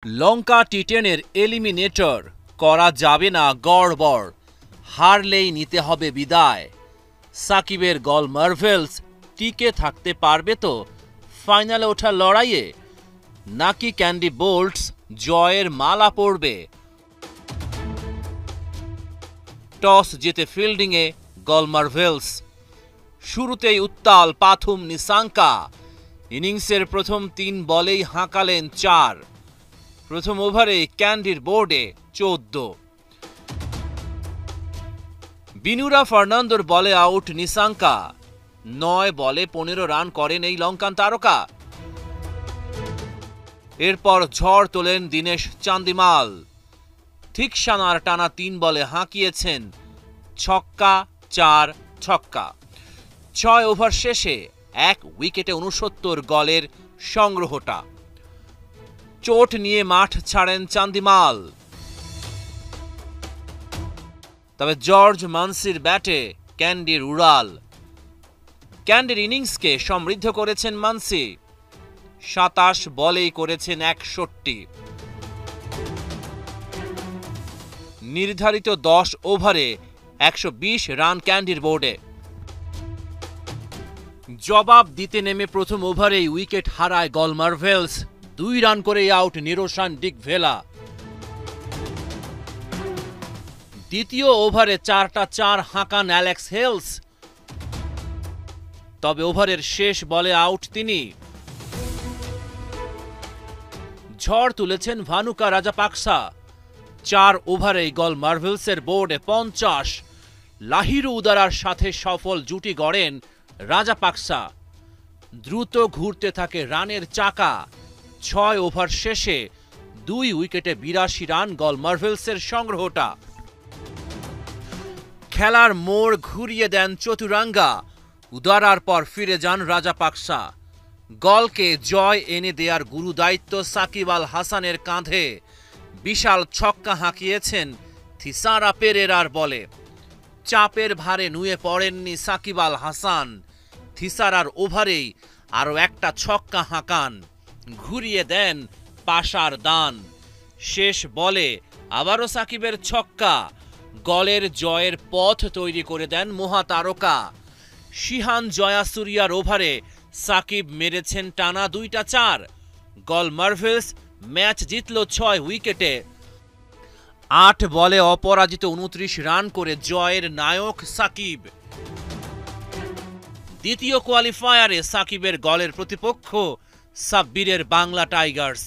লঙ্কা টি10-এর eliminator করা যাবে না গড়বড়, হারলেই নিতে হবে বিদায়। সাকিবের গল মার্ভেলস টিকে থাকতে পারবে তো ফাইনালে ওঠার লড়াইয়ে, নাকি ক্যান্ডি বোল্টস জয়ের মালা পরবে? টস জিতে ফিল্ডিংয়ে গল মার্ভেলস। শুরুতেই উত্তাল পাথুম নিসাঙ্কা। ইনিংসের প্রথম ৩ বলেই হাঁকালেন ৪। প্রথম ওভারে ক্যান্ডির বোর্ডে ১৪। বিনুরা ফার্নান্দোর বলে আউট নিসাঙ্কা। ৯ বলে ১৫ রান করেন এই লঙ্কান তারকা। এরপর ঝড় তোলেন দীনেশ চান্দিমাল। থিকসানার টানা ৩ বলে হাঁকিয়েছেন ছক্কা, ৪ ছক্কা। ৬ ওভার শেষে ১ উইকেটে ৬৯ গলের সংগ্রহটা। চোট নিয়ে মাঠ ছাড়েন চান্দিমাল। তবে জর্জ মানসির ব্যাটে ক্যান্ডির উড়াল। ক্যান্ডির ইনিংসকে সমৃদ্ধ করেছেন মানসি। ২৭ বলেই করেছেন ৬১। নির্ধারিত ১০ ওভারে ১২০ রান ক্যান্ডির বোর্ডে। জবাব দিতে নেমে প্রথম ওভারেই উইকেট হারায় গল মার্ভেলস। ২ রান করে আউট নিরোশান ডিক ভেলা। দ্বিতীয় ওভারে ৪টা ৪ হাঁকান অ্যালেক্স হেলস। তবে ওভারের শেষ বলে আউট তিনি। ঝড় তুলেছেন ভানুকা রাজাপাকসা। ৪ ওভারেই গল মার্ভেলসের বোর্ডে ৫০। লাহিরু উদারার সাথে সফল জুটি গড়েন রাজাপাকসা। দ্রুত ঘুরতে থাকে রানের চাকা। ৬ ওভার শেষে ২ উইকেটে ৮২ রান গল মার্ভেলসের সংগ্রহটা। খেলার মোড় ঘুরিয়ে দেন চতুরাঙ্গা। উদারার পর ফিরে যান রাজাপাকসা। গলকে জয় এনে দেয়ার গুরু দায়িত্ব সাকিব আল হাসানের কাঁধে। বিশাল ছক্কা হাঁকিয়েছেন থিসারা পেরেরার বলে। চাপের ভারে নুয়ে পড়েননি সাকিব আল হাসান। থিসারার ওভারেই আরও একটা ছক্কা হাঁকান। ঘুরিয়ে দেন পাশার দান। শেষ বলে আবারও সাকিবের ছক্কা। গলের জয়ের পথ তৈরি করে দেন মহাতারকা। শিহান জয়াসুরিয়ার ওভারে সাকিব মেরেছেন টানা ২টা ৪। গল মার্ভেলস ম্যাচ জিতল ৬ উইকেটে। ৮ বলে অপরাজিত ২৯ রান করে জয়ের নায়ক সাকিব। দ্বিতীয় কোয়ালিফায়ারে সাকিবের গলের প্রতিপক্ষ সাব্বিরের বাংলা টাইগার্স।